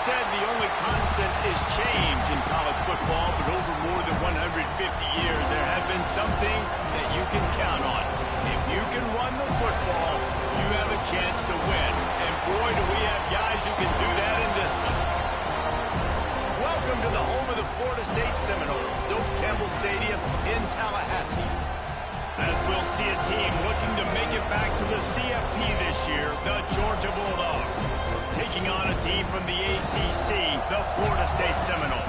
said the only constant is change in college football, but over more than 150 years, there have been some things that you can count on. If you can run the football, you have a chance to win. And boy, do we have guys who can do that in this one. Welcome to the home of the Florida State Seminoles, Doak Campbell Stadium in Tallahassee. As we'll see a team looking to make it back to the CFP this year, the Georgia Bulldogs, taking on a team from the ACC, the Florida State Seminoles.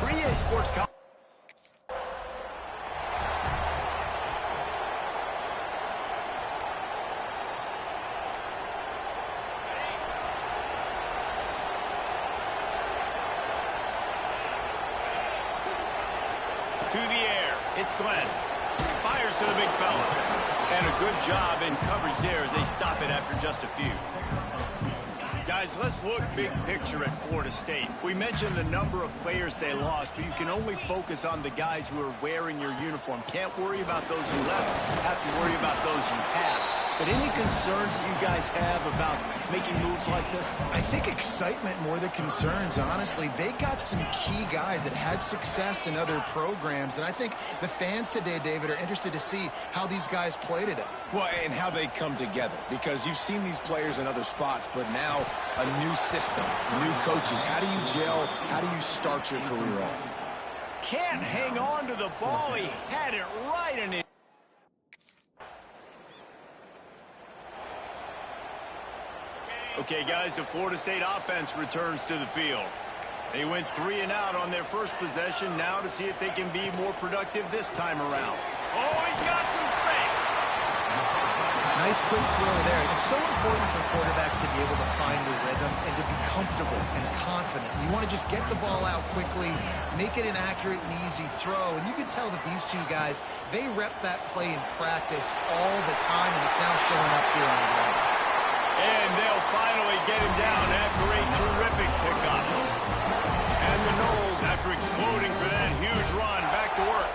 For EA Sports to the air, it's Glenn. Fires to the big fella. And a good job in coverage there as they stop it after just a few. Guys, let's look big picture at Florida State. We mentioned the number of players they lost, but you can only focus on the guys who are wearing your uniform. Can't worry about those who left. Have to worry about those you have. But any concerns that you guys have about making moves like this? I think excitement more than concerns, honestly. They got some key guys that had success in other programs, and I think the fans today, David, are interested to see how these guys play today. Well, and how they come together, because you've seen these players in other spots, but now a new system, new coaches. How do you gel? How do you start your career off? Can't hang on to the ball. He had it right in it. Okay, guys, the Florida State offense returns to the field. They went 3 and out on their first possession. Now to see if they can be more productive this time around. Oh, he's got some space. Nice quick throw there. It's so important for quarterbacks to be able to find the rhythm and to be comfortable and confident. You want to just get the ball out quickly, make it an accurate and easy throw. And you can tell that these two guys, they rep that play in practice all the time, and it's now showing up here on the ground. And they'll finally get him down after a terrific pickup. And the Noles, after exploding for that huge run, back to work.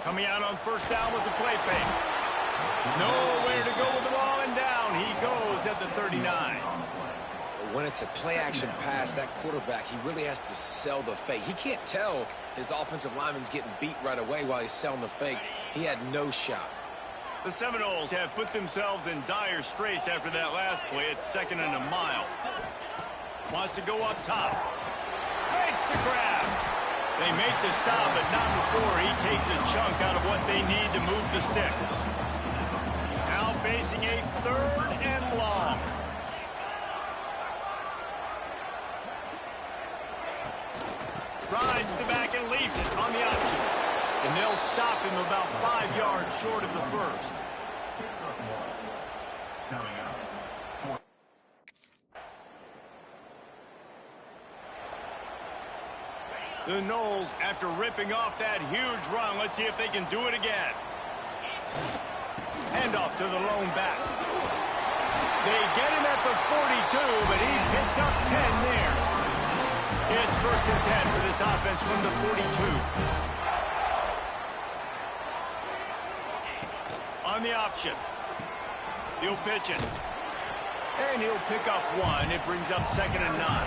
Coming out on first down with the play fake. Nowhere to go with the ball, and down he goes at the 39. When it's a play-action pass, that quarterback, he really has to sell the fake. He can't tell his offensive lineman's getting beat right away while he's selling the fake. He had no shot. The Seminoles have put themselves in dire straits after that last play. It's 2nd and a mile. Wants to go up top. Makes the grab. They make the stop, but not before he takes a chunk out of what they need to move the sticks. Now facing a 3rd and long. Rides the back and leaves it on the option. And they'll stop him about 5 yards short of the first. The Noles, after ripping off that huge run, let's see if they can do it again. Hand off to the lone back. They get him at the 42, but he picked up 10 there. It's 1st and 10 for this offense from the 42. On the option. He'll pitch it. And he'll pick up 1. It brings up 2nd and 9.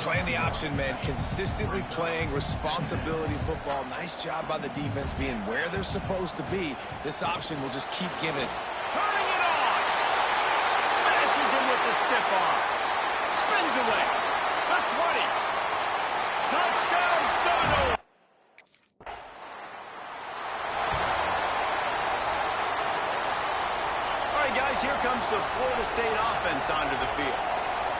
Playing the option, man. Consistently playing responsibility football. Nice job by the defense being where they're supposed to be. This option will just keep giving it. Turning it on. Smashes him with the stiff arm. Spins away. The 20. Touchdown, Seminoles. Here comes the Florida State offense onto the field.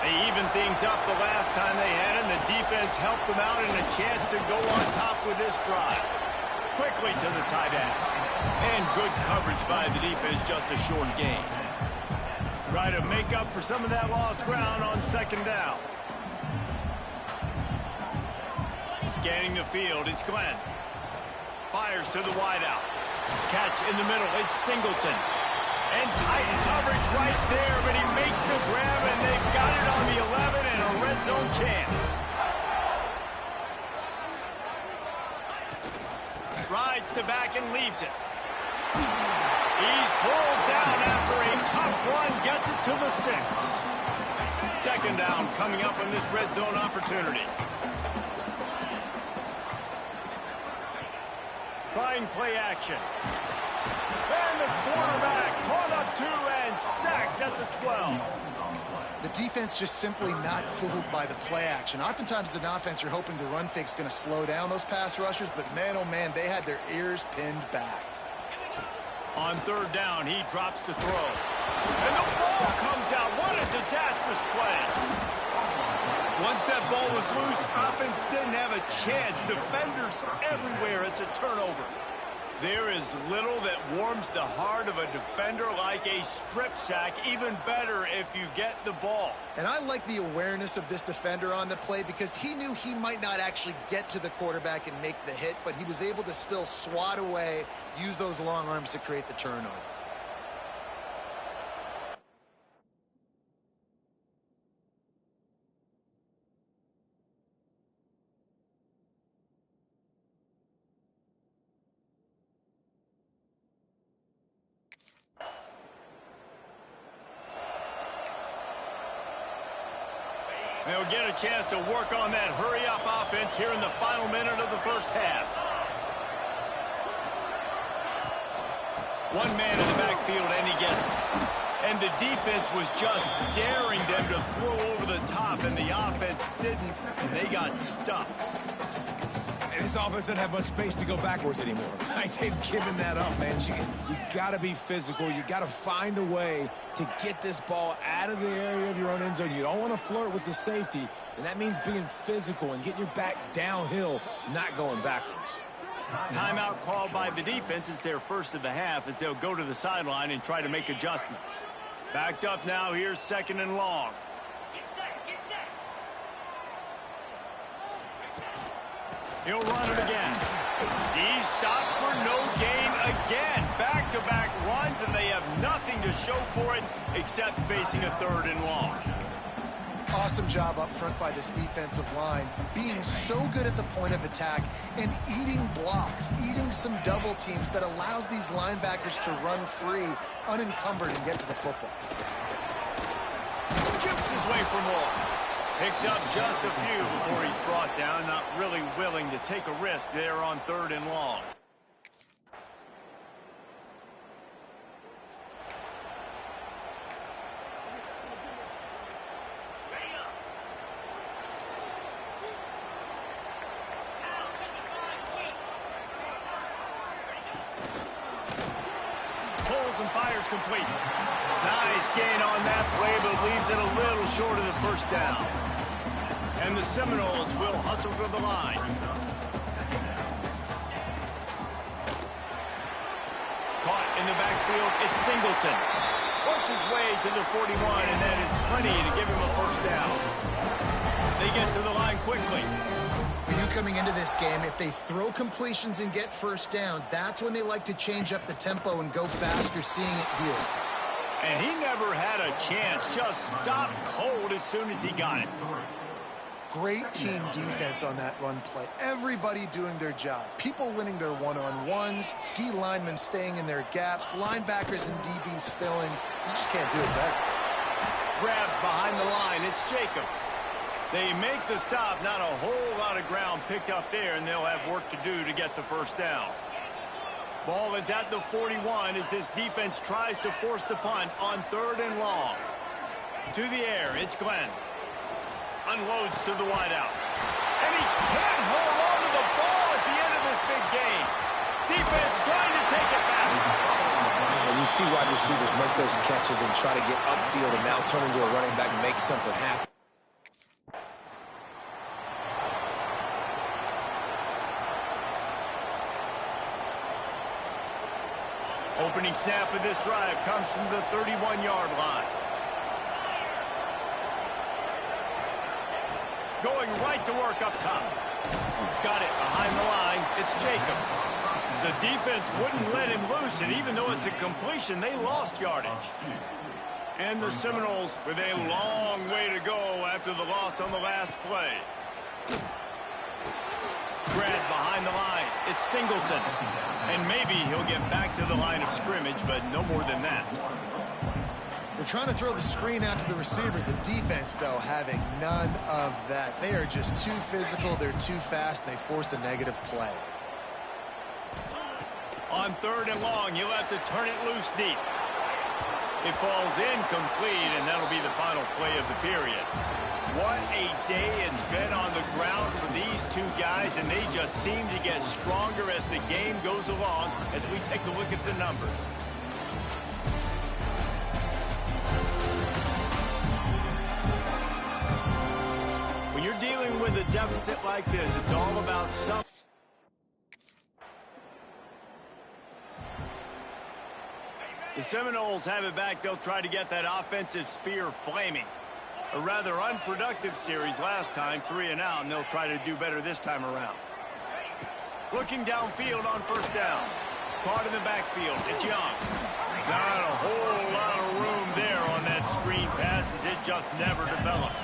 They evened things up the last time they had it, and the defense helped them out and a chance to go on top with this drive. Quickly to the tight end. And good coverage by the defense, just a short gain. Try to make up for some of that lost ground on 2nd down. Scanning the field, it's Glenn. Fires to the wideout. Catch in the middle, it's Singleton. And tight coverage right there, but he makes the grab, and they've got it on the 11 and a red zone chance. Rides the back and leaves it. He's pulled down after a tough run, gets it to the 6. Second down coming up on this red zone opportunity. Trying play action. And the quarterback caught up to and sacked at the 12. The defense just simply not fooled by the play action. Oftentimes as an offense, you're hoping the run fake's going to slow down those pass rushers, but man, oh man, they had their ears pinned back. On third down, he drops to throw. And the ball comes out. What a disastrous play. Once that ball was loose, offense didn't have a chance. Defenders everywhere. It's a turnover. There is little that warms the heart of a defender like a strip sack. Even better if you get the ball. And I like the awareness of this defender on the play because he knew he might not actually get to the quarterback and make the hit, but he was able to still swat away, use those long arms to create the turnover. They'll get a chance to work on that hurry-up offense here in the final minute of the first half. One man in the backfield, and he gets it. And the defense was just daring them to throw over the top, and the offense didn't, and they got stuffed. This offense doesn't have much space to go backwards anymore. They've given that up, man. You got to be physical. You got to find a way to get this ball out of the area of your own end zone. You don't want to flirt with the safety, and that means being physical and getting your back downhill, not going backwards. Timeout called by the defense. It's their first of the half as they'll go to the sideline and try to make adjustments. Backed up now. Here's second and long. He'll run it again. He's stopped for no gain again. Back-to-back runs, and they have nothing to show for it except facing a third and long. Awesome job up front by this defensive line, being so good at the point of attack and eating blocks, eating some double teams that allows these linebackers to run free, unencumbered, and get to the football. Jukes his way for more. Picks up just a few before he's brought down, not really willing to take a risk there on third and long. Pulls and fires complete. Nice gain on that play, but leaves it a little short of the first down. And the Seminoles will hustle to the line. Caught in the backfield, it's Singleton. Works his way to the 41, and that is plenty to give him a first down. They get to the line quickly. For you coming into this game, if they throw completions and get first downs, that's when they like to change up the tempo and go faster, seeing it here. And he never had a chance, just stopped cold as soon as he got it. Great team defense on that run play. Everybody doing their job. People winning their one-on-ones, D linemen staying in their gaps, linebackers and DBs filling. You just can't do it better. Grabbed behind the line, it's Jacobs. They make the stop, not a whole lot of ground picked up there, and they'll have work to do to get the first down. Ball is at the 41 as this defense tries to force the punt on third and long. To the air, it's Glenn. Unloads to the wideout. And he can't hold on to the ball at the end of this big game. Defense trying to take it back. And you see wide receivers make those catches and try to get upfield and now turn into a running back and make something happen. Opening snap of this drive comes from the 31-yard line. Going right to work up top. Got it behind the line. It's Jacobs. The defense wouldn't let him loose, and even though it's a completion, they lost yardage. And the Seminoles with a long way to go after the loss on the last play. Grabbed behind the line. It's Singleton. And maybe he'll get back to the line of scrimmage, but no more than that. They're trying to throw the screen out to the receiver. The defense, though, having none of that. They are just too physical. They're too fast, and they force a negative play. On 3rd and long, he'll have to turn it loose deep. It falls incomplete, and that'll be the final play of the period. What a day it's been on the ground for these two guys, and they just seem to get stronger as the game goes along as we take a look at the numbers. When you're dealing with a deficit like this, it's all about something. The Seminoles have it back. They'll try to get that offensive spear flaming. A rather unproductive series last time, 3 and out, and they'll try to do better this time around. Looking downfield on 1st down. Caught in the backfield. It's Young. Not a whole lot of room there on that screen pass as it just never developed.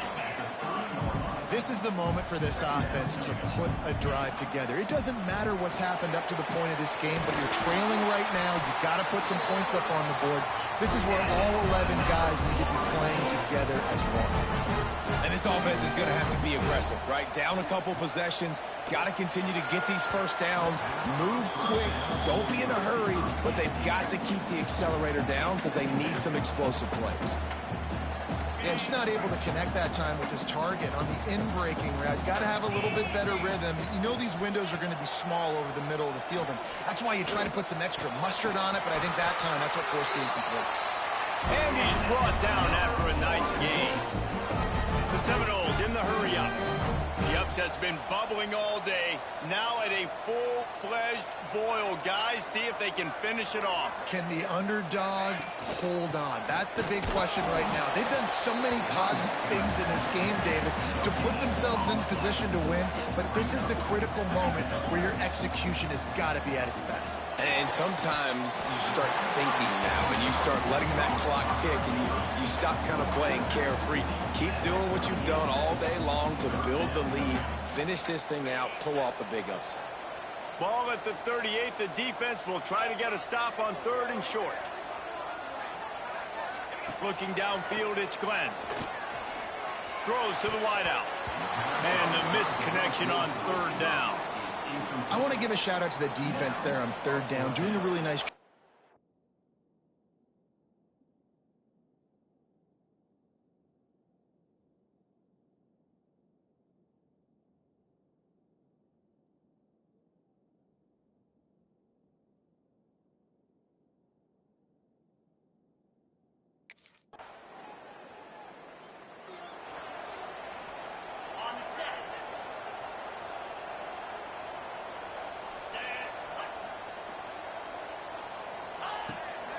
This is the moment for this offense to put a drive together. It doesn't matter what's happened up to the point of this game, but you're trailing right now. You've got to put some points up on the board. This is where all 11 guys need to be playing together as one. And this offense is going to have to be aggressive, right? Down a couple possessions. Got to continue to get these 1st downs. Move quick. Don't be in a hurry, but they've got to keep the accelerator down because they need some explosive plays. Yeah, he's not able to connect that time with his target on the in-breaking route. You got to have a little bit better rhythm. You know these windows are going to be small over the middle of the field, and that's why you try to put some extra mustard on it, but I think that time that's what forced the incomplete. And he's brought down after a nice game. The Seminoles in the hurry-up. The upset's been bubbling all day. Now at a full-fledged boil. Guys, see if they can finish it off. Can the underdog hold on? That's the big question right now. They've done so many positive things in this game, David, to put themselves in position to win, but this is the critical moment where your execution has got to be at its best. And sometimes you start thinking now, and you start letting that clock tick, and you stop kind of playing carefree. Keep doing what you've done all day long to build the lead, finish this thing out, pull off the big upset. Ball at the 38. The defense will try to get a stop on 3rd and short. Looking downfield, it's Glenn. Throws to the wideout. And the misconnection on 3rd down. I want to give a shout-out to the defense there on 3rd down, doing a really nice job.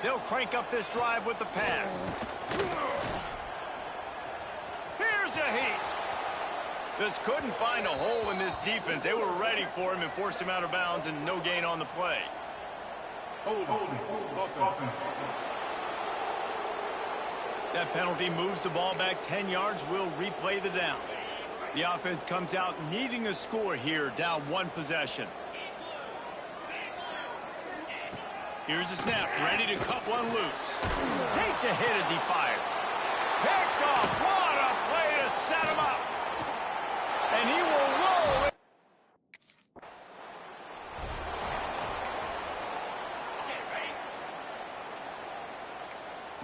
They'll crank up this drive with the pass. Here's a heat. Just couldn't find a hole in this defense. They were ready for him and forced him out of bounds, and no gain on the play. That penalty moves the ball back 10 yards. We'll replay the down. The offense comes out needing a score here, down 1 possession. Here's the snap, ready to cut one loose. Takes a hit as he fires. Picked off. What a play to set him up. And he will roll it.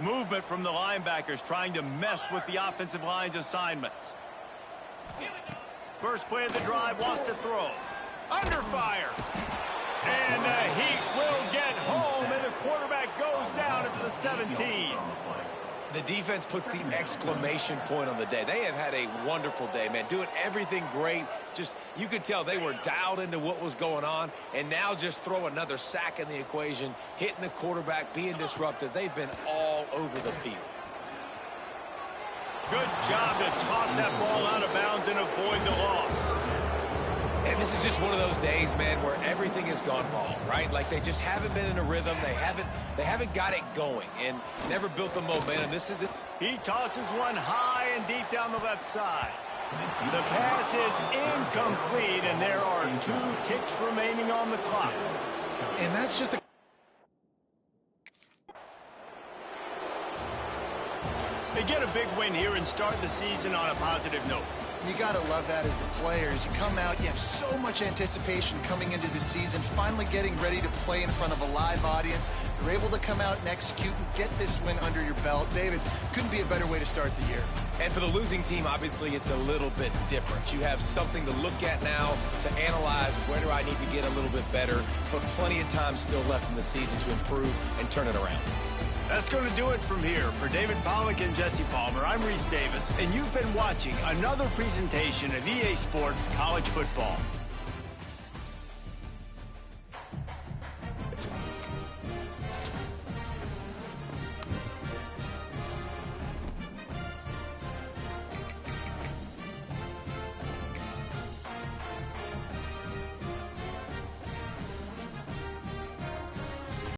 Movement from the linebackers trying to mess with the offensive line's assignments. First play of the drive, wants to throw. Under fire. And the Heat will get home, and the quarterback goes down at the 17. The defense puts the exclamation point on the day. They have had a wonderful day, man, doing everything great. Just, you could tell they were dialed into what was going on, and now just throw another sack in the equation, hitting the quarterback, being disruptive. They've been all over the field. Good job to toss that ball out of bounds and avoid the loss. And this is just one of those days, man, where everything has gone wrong, right? Like they just haven't been in a rhythm. They haven't got it going and never built the momentum. He tosses one high and deep down the left side. The pass is incomplete, and there are 2 ticks remaining on the clock. And that's just a They get a big win here and start the season on a positive note. You got to love that as the players. You come out, you have so much anticipation coming into the season, finally getting ready to play in front of a live audience. They're able to come out and execute and get this win under your belt. David, couldn't be a better way to start the year. And for the losing team, obviously, it's a little bit different. You have something to look at now, to analyze where do I need to get a little bit better, but plenty of time still left in the season to improve and turn it around. That's going to do it from here. For David Pollack and Jesse Palmer, I'm Reese Davis, and you've been watching another presentation of EA Sports College Football.